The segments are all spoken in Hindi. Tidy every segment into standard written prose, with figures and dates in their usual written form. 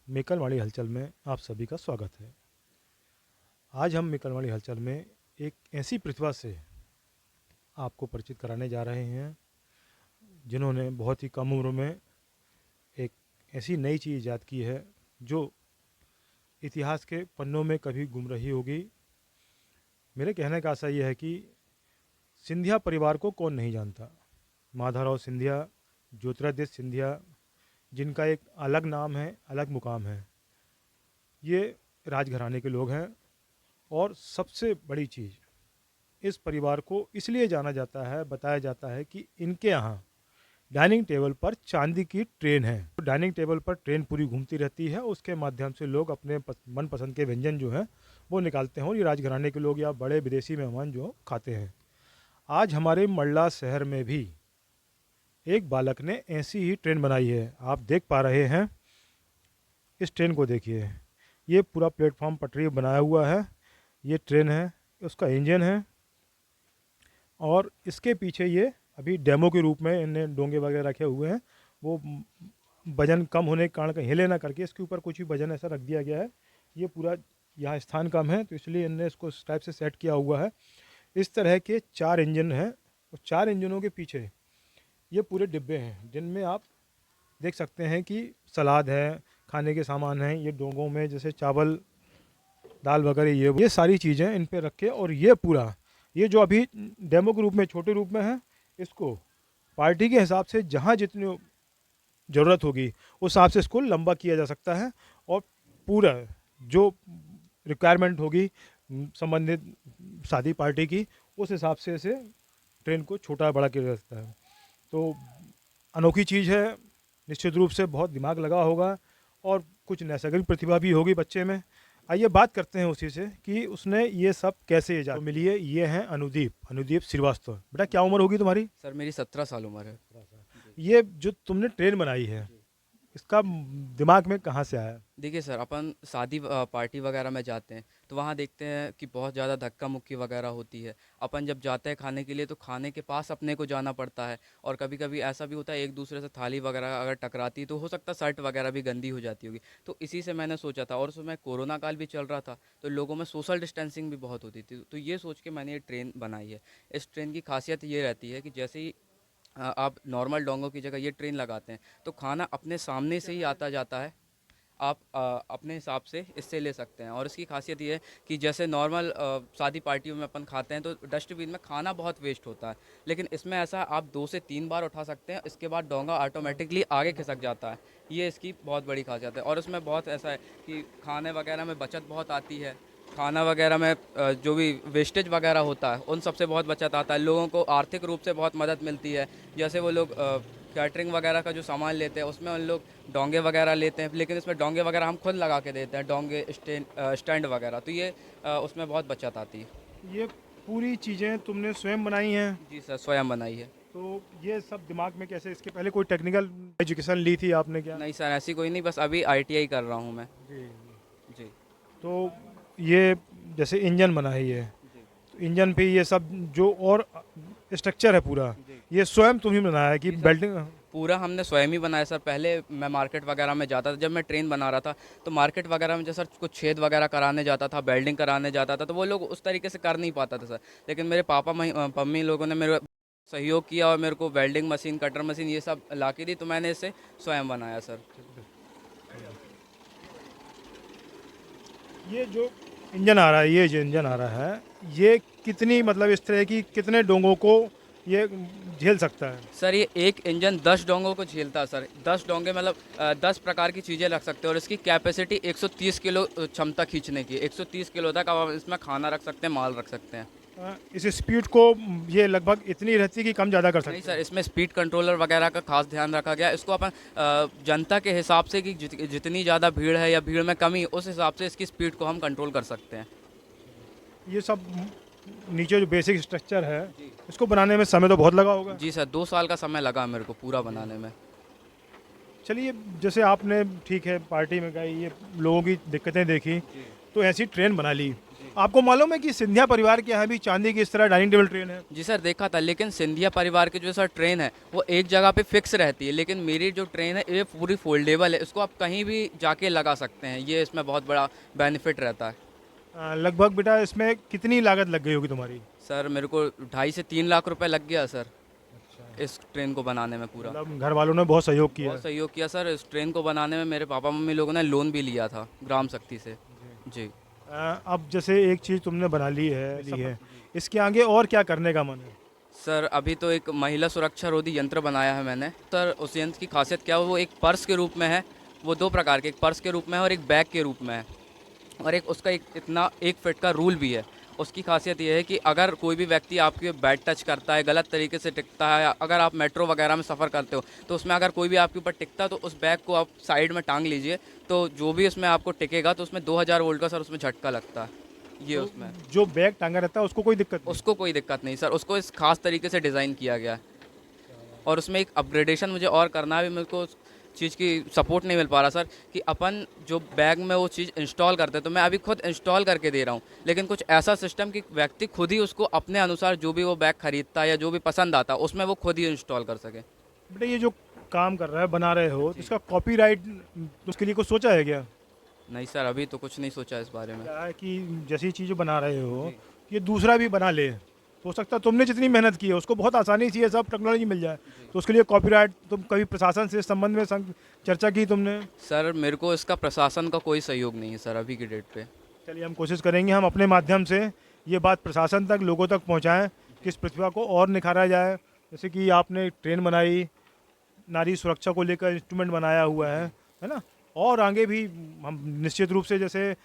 मेकलवाड़ी हलचल में आप सभी का स्वागत है। आज हम मेकलवाड़ी हलचल में एक ऐसी प्रतिभा से आपको परिचित कराने जा रहे हैं जिन्होंने बहुत ही कम उम्र में एक ऐसी नई चीज़ ईजाद की है जो इतिहास के पन्नों में कभी गुम रही होगी। मेरे कहने का आशा यह है कि सिंधिया परिवार को कौन नहीं जानता। माधवराव सिंधिया, ज्योतिरादित्य सिंधिया, जिनका एक अलग नाम है, अलग मुकाम है, ये राजघराने के लोग हैं। और सबसे बड़ी चीज़, इस परिवार को इसलिए जाना जाता है, बताया जाता है कि इनके यहाँ डाइनिंग टेबल पर चांदी की ट्रेन है। तो डाइनिंग टेबल पर ट्रेन पूरी घूमती रहती है, उसके माध्यम से लोग अपने मनपसंद के व्यंजन जो हैं वो निकालते हैं और ये राजघराने के लोग या बड़े विदेशी मेहमान जो खाते हैं। आज हमारे मंडला शहर में भी एक बालक ने ऐसी ही ट्रेन बनाई है। आप देख पा रहे हैं, इस ट्रेन को देखिए, ये पूरा प्लेटफॉर्म पटरी बनाया हुआ है। ये ट्रेन है, उसका इंजन है और इसके पीछे ये अभी डेमो के रूप में इन्हें डोंगे वगैरह रखे हुए हैं। वो वजन कम होने के कारण कहीं हिले ना करके इसके ऊपर कुछ भी वजन ऐसा रख दिया गया है। ये पूरा यहाँ स्थान कम है तो इसलिए इनने इसको इस टाइप से सेट किया हुआ है। इस तरह के 4 इंजन हैं और 4 इंजनों के पीछे ये पूरे डिब्बे हैं जिनमें आप देख सकते हैं कि सलाद है, खाने के सामान हैं। ये डोंगों में जैसे चावल, दाल वगैरह, ये सारी चीज़ें इन पे रख के, और ये पूरा ये जो अभी डेमो के रूप में छोटे रूप में है, इसको पार्टी के हिसाब से जहाँ जितनी ज़रूरत होगी उस हिसाब से इसको लंबा किया जा सकता है और पूरा जो रिक्वायरमेंट होगी संबंधित शादी पार्टी की, उस हिसाब से इसे ट्रेन को छोटा बड़ा किया जा सकता है। तो अनोखी चीज़ है, निश्चित रूप से बहुत दिमाग लगा होगा और कुछ नैसर्गिक प्रतिभा भी होगी बच्चे में। आइए बात करते हैं उसी से कि उसने ये सब कैसे इजाद। तो मिलिए, ये हैं अनुदीप श्रीवास्तव। बेटा क्या उम्र होगी तुम्हारी? सर मेरी 17 साल उम्र है। ये जो तुमने ट्रेन बनाई है, इसका दिमाग में कहाँ से आया? देखिए सर, अपन शादी पार्टी वगैरह में जाते हैं तो वहाँ देखते हैं कि बहुत ज़्यादा धक्का मुक्की वगैरह होती है। अपन जब जाते हैं खाने के लिए तो खाने के पास अपने को जाना पड़ता है और कभी कभी ऐसा भी होता है एक दूसरे से थाली वगैरह अगर टकराती तो हो सकता है शर्ट वगैरह भी गंदी हो जाती होगी। तो इसी से मैंने सोचा था, और उस समय कोरोना काल भी चल रहा था तो लोगों में सोशल डिस्टेंसिंग भी बहुत होती थी। तो ये सोच के मैंने ये ट्रेन बनाई है। इस ट्रेन की खासियत ये रहती है कि जैसे ही आप नॉर्मल डोंगों की जगह ये ट्रेन लगाते हैं तो खाना अपने सामने से ही आता जाता है। आप अपने हिसाब से इससे ले सकते हैं। और इसकी खासियत ये है कि जैसे नॉर्मल शादी पार्टियों में अपन खाते हैं तो डस्टबिन में खाना बहुत वेस्ट होता है, लेकिन इसमें ऐसा आप 2 से 3 बार उठा सकते हैं, इसके बाद डोंगा ऑटोमेटिकली आगे खिसक जाता है। ये इसकी बहुत बड़ी खासियत है। और इसमें बहुत ऐसा है कि खाने वगैरह में बचत बहुत आती है। खाना वगैरह में जो भी वेस्टेज वगैरह होता है उन सबसे बहुत बचत आता है। लोगों को आर्थिक रूप से बहुत मदद मिलती है। जैसे वो लोग कैटरिंग वगैरह का जो सामान लेते हैं उसमें उन लोग डोंगे वगैरह लेते हैं, लेकिन इसमें डोंगे वगैरह हम खुद लगा के देते हैं, डोंगे स्टैंड वगैरह। तो ये उसमें बहुत बचत आती है। ये पूरी चीज़ें तुमने स्वयं बनाई हैं? जी सर, स्वयं बनाई है। तो ये सब दिमाग में कैसे, इसके पहले कोई टेक्निकल एजुकेशन ली थी आपने क्या? नहीं सर, ऐसी कोई नहीं, बस अभी आईटीआई कर रहा हूँ मैं। जी। जी। तो ये जैसे इंजन बना है, ये जी। तो इंजन पे ये सब जो और स्ट्रक्चर है पूरा, जी। ये स्वयं तुम ही बनाया है कि जी सर, बेल्डिंग? पूरा हमने स्वयं ही बनाया सर। पहले मैं मार्केट वगैरह में जाता था, जब मैं ट्रेन बना रहा था तो मार्केट वगैरह में जैसे कुछ छेद वगैरह कराने जाता था, वेल्डिंग कराने जाता था, तो वो लोग उस तरीके से कर नहीं पाता था सर। लेकिन मेरे पापा मम्मी लोगों ने मेरे सहयोग किया और मेरे को वेल्डिंग मशीन, कटर मशीन ये सब ला के दी, तो मैंने इसे स्वयं बनाया सर। ये जो इंजन आ रहा है, ये जो इंजन आ रहा है, ये कितनी, मतलब इस तरह की कितने डोंगों को ये झेल सकता है? सर ये एक इंजन 10 डोंगों को झेलता है सर। 10 डोंगे मतलब 10 प्रकार की चीज़ें रख सकते हैं, और इसकी कैपेसिटी 130 किलो क्षमता खींचने की। 130 किलो तक आप इसमें खाना रख सकते हैं, माल रख सकते हैं। इस स्पीड को ये लगभग इतनी रहती है कि कम ज़्यादा कर नहीं सकते सर, हैं? इसमें स्पीड कंट्रोलर वगैरह का खास ध्यान रखा गया। इसको अपन जनता के हिसाब से कि जितनी ज़्यादा भीड़ है या भीड़ में कमी, उस हिसाब से इसकी स्पीड को हम कंट्रोल कर सकते हैं। ये सब नीचे जो बेसिक स्ट्रक्चर है, जी। इसको बनाने में समय तो बहुत लगा होगा? जी सर, 2 साल का समय लगा मेरे को पूरा बनाने में। चलिए, जैसे आपने ठीक है पार्टी में गई, ये लोगों की दिक्कतें देखी, जी। तो ऐसी ट्रेन बना ली, जी। आपको मालूम है कि सिंधिया परिवार के यहाँ भी चांदी की इस तरह डाइनिंग टेबल ट्रेन है? जी सर, देखा था, लेकिन सिंधिया परिवार की जो सर ट्रेन है वो एक जगह पे फिक्स रहती है, लेकिन मेरी जो ट्रेन है ये पूरी फोल्डेबल है, इसको आप कहीं भी जाके लगा सकते हैं, ये इसमें बहुत बड़ा बेनिफिट रहता है। लगभग बेटा इसमें कितनी लागत लग गई होगी तुम्हारी? सर मेरे को 2.5 से 3 लाख रुपए लग गया सर, अच्छा। इस ट्रेन को बनाने में पूरा। मतलब घर वालों ने बहुत सहयोग किया बहुत है। सहयोग किया सर, इस ट्रेन को बनाने में मेरे पापा मम्मी लोगों ने लोन भी लिया था ग्राम शक्ति से। जी। अब जैसे एक चीज़ तुमने बना ली है, इसके आगे और क्या करने का मन है? सर अभी तो एक महिला सुरक्षा रोधी यंत्र बनाया है मैंने सर। उस यंत्र की खासियत क्या है, वो एक पर्स के रूप में है। वो दो प्रकार के, एक पर्स के रूप में है और एक बैग के रूप में है। और एक उसका एक इतना 1 फीट का रूल भी है। उसकी खासियत ये है कि अगर कोई भी व्यक्ति आपके बैग टच करता है, गलत तरीके से टिकता है, अगर आप मेट्रो वगैरह में सफ़र करते हो तो उसमें अगर कोई भी आपके ऊपर टिकता है तो उस बैग को आप साइड में टांग लीजिए, तो जो भी उसमें आपको टिकेगा तो उसमें 2000 वोल्ट का सर उसमें झटका लगता है। ये तो उसमें जो बैग टांगा रहता है उसको कोई दिक्कत नहीं? उसको कोई दिक्कत नहीं सर, उसको इस खास तरीके से डिज़ाइन किया गया है। और उसमें एक अपग्रेडेशन मुझे और करना है, अभी मेरे को उस चीज़ की सपोर्ट नहीं मिल पा रहा सर, कि अपन जो बैग में वो चीज़ इंस्टॉल करते हैं तो मैं अभी खुद इंस्टॉल करके दे रहा हूँ, लेकिन कुछ ऐसा सिस्टम कि व्यक्ति खुद ही उसको अपने अनुसार जो भी वो बैग खरीदता है या जो भी पसंद आता है उसमें वो खुद ही इंस्टॉल कर सके। बेटा ये जो काम कर रहा है, बना रहे हो, तो इसका कॉपीराइट उसके लिए कुछ सोचा है क्या? नहीं सर, अभी तो कुछ नहीं सोचा इस बारे में। क्या है कि जैसी चीज़ बना रहे हो, ये दूसरा भी बना ले, तो हो सकता है तुमने जितनी मेहनत की है उसको बहुत आसानी से ये सब टेक्नोलॉजी मिल जाए, तो उसके लिए कॉपीराइट तुम कभी प्रशासन से इस संबंध में चर्चा की तुमने? सर मेरे को इसका प्रशासन का कोई सहयोग नहीं है सर अभी की डेट पे। चलिए हम कोशिश करेंगे, हम अपने माध्यम से ये बात प्रशासन तक, लोगों तक पहुंचाएं कि इस प्रतिभा को और निखारा जाए। जैसे कि आपने ट्रेन बनाई, नारी सुरक्षा को लेकर इंस्ट्रूमेंट बनाया हुआ है ना? और आगे भी हम निश्चित रूप से, जैसे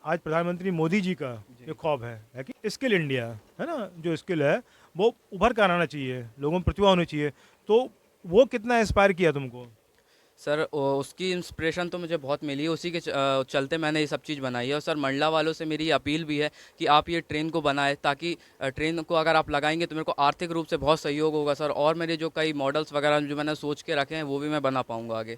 आज प्रधानमंत्री मोदी जी का ये ख्वाब है कि स्किल इंडिया, है ना, जो स्किल है वो उभर कर आना चाहिए, लोगों में प्रतिभा होनी चाहिए, तो वो कितना इंस्पायर किया तुमको? सर उसकी इंस्पिरेशन तो मुझे बहुत मिली है, उसी के चलते मैंने ये सब चीज़ बनाई है। और सर मंडला वालों से मेरी ये अपील भी है कि आप ये ट्रेन को बनाएं, ताकि ट्रेन को अगर आप लगाएंगे तो मेरे को आर्थिक रूप से बहुत सहयोग होगा सर, और मेरे जो कई मॉडल्स वगैरह जो मैंने सोच के रखे हैं वो भी मैं बना पाऊँगा आगे।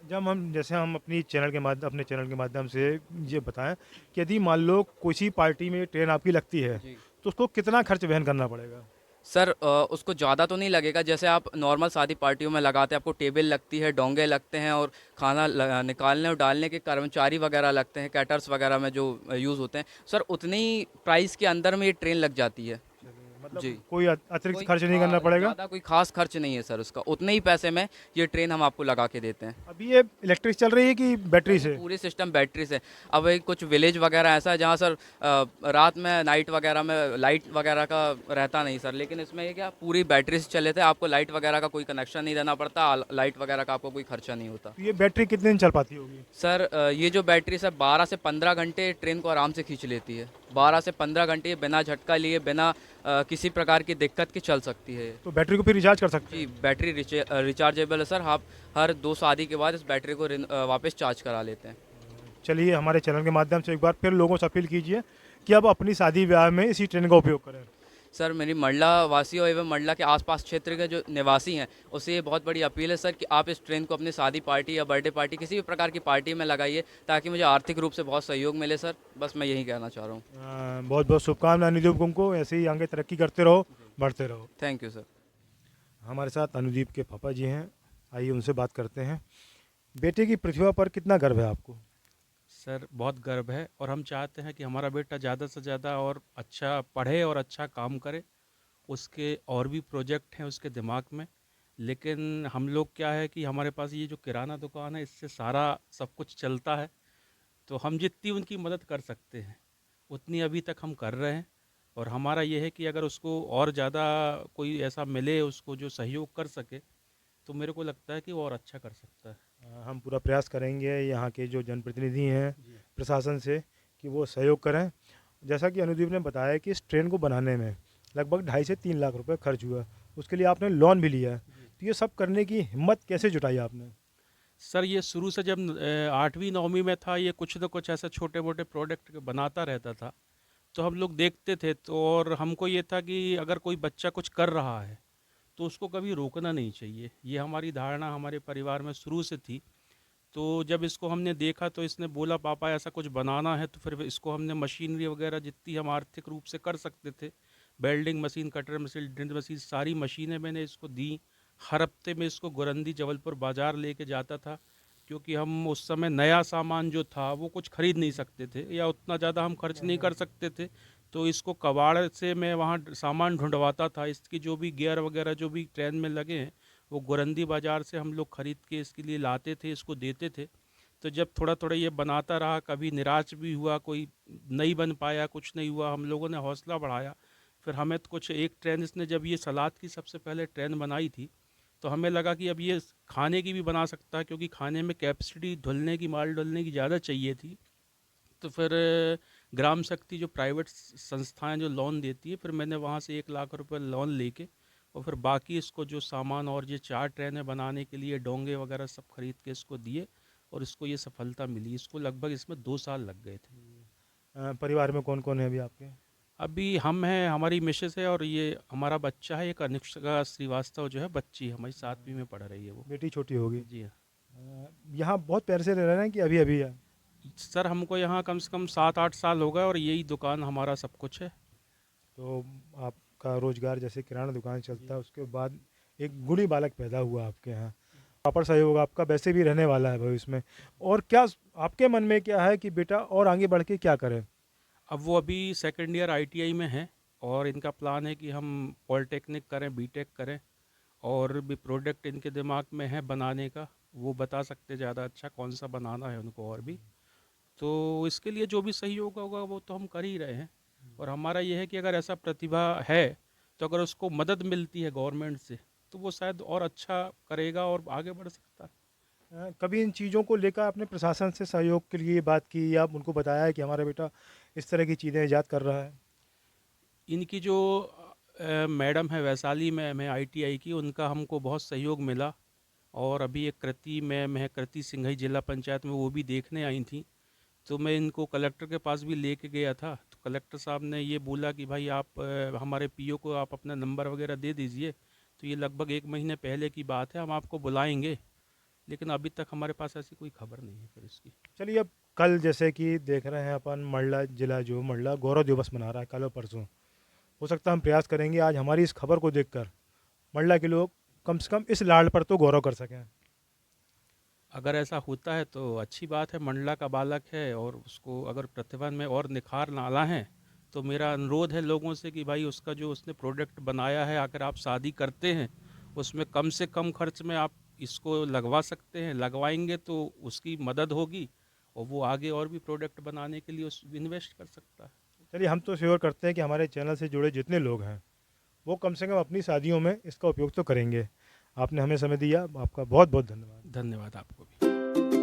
जब हम, जैसे हम अपने चैनल के माध्यम से ये बताएं कि यदि मान लो किसी पार्टी में ट्रेन आपकी लगती है, जी तो उसको कितना खर्च वहन करना पड़ेगा? सर, उसको ज़्यादा तो नहीं लगेगा, जैसे आप नॉर्मल शादी पार्टियों में लगाते हैं, आपको टेबल लगती है, डोंगे लगते हैं और खाना निकालने और डालने के कर्मचारी वगैरह लगते हैं, कैटर्स वगैरह में जो यूज़ होते हैं सर, उतनी ही प्राइस के अंदर में ये ट्रेन लग जाती है। मतलब जी। कोई अतिरिक्त कोई खर्च नहीं करना पड़ेगा? ज़्यादा कोई खास खर्च नहीं है सर उसका, उतने ही पैसे में ये ट्रेन हम आपको लगा के देते हैं। अभी ये इलेक्ट्रिक चल रही है कि बैटरी सर ये से? पूरी सिस्टम बैटरी से। अब एक कुछ विलेज वगैरह ऐसा है जहाँ सर रात में नाइट वगैरह में लाइट वगैरह का रहता नहीं सर, लेकिन इसमें ये क्या पूरी बैटरी से चले थे, आपको लाइट वगैरह का कोई कनेक्शन नहीं देना पड़ता, लाइट वगैरह का आपको कोई खर्चा नहीं होता। तो ये बैटरी कितने दिन चल पाती होगी? सर ये जो बैटरी सर 12 से 15 घंटे ट्रेन को आराम से खींच लेती है। 12 से 15 घंटे ये बिना झटका लिए, बिना किसी प्रकार की दिक्कत के चल सकती है। तो बैटरी को फिर रिचार्ज कर सकते जी, हैं? बैटरी रिचार्जेबल है सर, आप हर 2 शादी के बाद इस बैटरी को वापस चार्ज करा लेते हैं। चलिए हमारे चैनल के माध्यम से एक बार फिर लोगों से अपील कीजिए कि अब अपनी शादी ब्याह में इसी ट्रेन का उपयोग करें। सर मेरी मंडला वासियों एवं मंडला के आसपास क्षेत्र के जो निवासी हैं उससे ये बहुत बड़ी अपील है सर कि आप इस ट्रेन को अपनी शादी पार्टी या बर्थडे पार्टी किसी भी प्रकार की पार्टी में लगाइए, ताकि मुझे आर्थिक रूप से बहुत सहयोग मिले सर। बस मैं यही कहना चाह रहा हूँ। बहुत बहुत शुभकामनाएं अनुदीप तुमको, ऐसे ही आगे तरक्की करते रहो, बढ़ते रहो। Thank you sir. हमारे साथ अनुदीप के पापा जी हैं, आइए उनसे बात करते हैं। बेटे की प्रतिभा पर कितना गर्व है आपको? सर बहुत गर्व है, और हम चाहते हैं कि हमारा बेटा ज़्यादा से ज़्यादा और अच्छा पढ़े और अच्छा काम करे। उसके और भी प्रोजेक्ट हैं उसके दिमाग में, लेकिन हम लोग क्या है कि हमारे पास ये जो किराना दुकान है इससे सारा सब कुछ चलता है, तो हम जितनी उनकी मदद कर सकते हैं उतनी अभी तक हम कर रहे हैं। और हमारा ये है कि अगर उसको और ज़्यादा कोई ऐसा मिले उसको जो सहयोग कर सके, तो मेरे को लगता है कि वो और अच्छा कर सकता है। हम पूरा प्रयास करेंगे यहाँ के जो जनप्रतिनिधि हैं प्रशासन से कि वो सहयोग करें। जैसा कि अनुदीप ने बताया कि इस ट्रेन को बनाने में लगभग 2.5 से 3 लाख रुपए खर्च हुआ, उसके लिए आपने लोन भी लिया है, तो ये सब करने की हिम्मत कैसे जुटाई आपने? सर ये शुरू से जब 8वीं 9वीं में था, ये कुछ न कुछ ऐसे छोटे मोटे प्रोडक्ट बनाता रहता था, तो हम लोग देखते थे, तो और हमको ये था कि अगर कोई बच्चा कुछ कर रहा है तो उसको कभी रोकना नहीं चाहिए। ये हमारी धारणा हमारे परिवार में शुरू से थी। तो जब इसको हमने देखा तो इसने बोला पापा ऐसा कुछ बनाना है, तो फिर इसको हमने मशीनरी वगैरह जितनी हम आर्थिक रूप से कर सकते थे, welding machine, cutter machine, drill machine, सारी मशीनें मैंने इसको दी। हर हफ्ते में इसको गुरंदी जबलपुर बाज़ार लेके जाता था, क्योंकि हम उस समय नया सामान जो था वो कुछ ख़रीद नहीं सकते थे या उतना ज़्यादा हम खर्च नहीं कर सकते थे। तो इसको कबाड़ से मैं वहाँ सामान ढूंढवाता था। इसकी जो भी गियर वगैरह जो भी ट्रेन में लगे हैं वो गुरंदी बाज़ार से हम लोग ख़रीद के इसके लिए लाते थे, इसको देते थे। तो जब थोड़ा थोड़ा ये बनाता रहा, कभी निराश भी हुआ, कोई नहीं बन पाया, कुछ नहीं हुआ, हम लोगों ने हौसला बढ़ाया। फिर हमें तो कुछ एक ट्रेन इसने जब ये सलाद की सबसे पहले ट्रेन बनाई थी, तो हमें लगा कि अब ये खाने की भी बना सकता है, क्योंकि खाने में कैपेसिटी धुलने की, माल धुलने की ज़्यादा चाहिए थी। तो फिर ग्राम शक्ति जो प्राइवेट संस्थाएं जो लोन देती है, फिर मैंने वहाँ से 1 लाख रुपए लोन लेके और फिर बाकी इसको जो सामान और ये 4 ट्रेनें बनाने के लिए डोंगे वगैरह सब खरीद के इसको दिए और इसको ये सफलता मिली। इसको लगभग इसमें 2 साल लग गए थे। परिवार में कौन कौन है अभी आपके? अभी हम हैं, हमारी मिसेस है और ये हमारा बच्चा है, एक अनुष्का श्रीवास्तव जो है बच्ची, हमारी 7वीं में पढ़ रही है वो। बेटी छोटी होगी। जी हाँ। यहाँ बहुत प्यार से रह रहे हैं कि अभी अभी है? सर हमको यहाँ कम से कम 7-8 साल हो गए और यही दुकान हमारा सब कुछ है। तो आपका रोजगार जैसे किराना दुकान चलता है, उसके बाद एक गुणी बालक पैदा हुआ आपके यहाँ। प्रॉपर सहयोग आपका वैसे भी रहने वाला है भविष्य में। और क्या आपके मन में क्या है कि बेटा और आगे बढ़ के क्या करें? अब वो अभी सेकंड ईयर आईटीआई में है और इनका प्लान है कि हम पॉलिटेक्निक करें, बीटेक करें, और भी प्रोडक्ट इनके दिमाग में है बनाने का, वो बता सकते ज़्यादा अच्छा कौन सा बनाना है उनको। और भी तो इसके लिए जो भी सहयोग होगा वो तो हम कर ही रहे हैं। और हमारा ये है कि अगर ऐसा प्रतिभा है तो अगर उसको मदद मिलती है गवर्नमेंट से तो वो शायद और अच्छा करेगा और आगे बढ़ सकता है। कभी इन चीज़ों को लेकर आपने प्रशासन से सहयोग के लिए बात की या उनको बताया है कि हमारा बेटा इस तरह की चीज़ें ईजाद कर रहा है? इनकी जो मैडम है वैशाली में आईटीआई की, उनका हमको बहुत सहयोग मिला। और अभी एक कृति मैम है, कृति सिंघई, जिला पंचायत में, वो भी देखने आई थी। तो मैं इनको कलेक्टर के पास भी लेके गया था, तो कलेक्टर साहब ने ये बोला कि भाई आप हमारे पीओ को आप अपना नंबर वगैरह दे दीजिए। तो ये लगभग 1 महीने पहले की बात है, हम आपको बुलाएंगे, लेकिन अभी तक हमारे पास ऐसी कोई खबर नहीं है फिर इसकी। चलिए, अब कल जैसे कि देख रहे हैं अपन, मंडला जिला जो मंडला गौरव दिवस मना रहा है कल और परसों। हो सकता है हम प्रयास करेंगे आज हमारी इस खबर को देखकर मंडला के लोग कम से कम इस लाड़ पर तो गौरव कर सकें। अगर ऐसा होता है तो अच्छी बात है, मंडला का बालक है और उसको अगर प्रतिभा में और निखार लाना है तो मेरा अनुरोध है लोगों से कि भाई उसका जो उसने प्रोडक्ट बनाया है, अगर आप शादी करते हैं उसमें कम से कम खर्च में आप इसको लगवा सकते हैं, लगवाएंगे तो उसकी मदद होगी और वो आगे और भी प्रोडक्ट बनाने के लिए उस इन्वेस्ट कर सकता है। चलिए, हम तो श्योर करते हैं कि हमारे चैनल से जुड़े जितने लोग हैं वो कम से कम अपनी शादियों में इसका उपयोग तो करेंगे। आपने हमें समय दिया, आपका बहुत बहुत धन्यवाद। धन्यवाद आपको भी।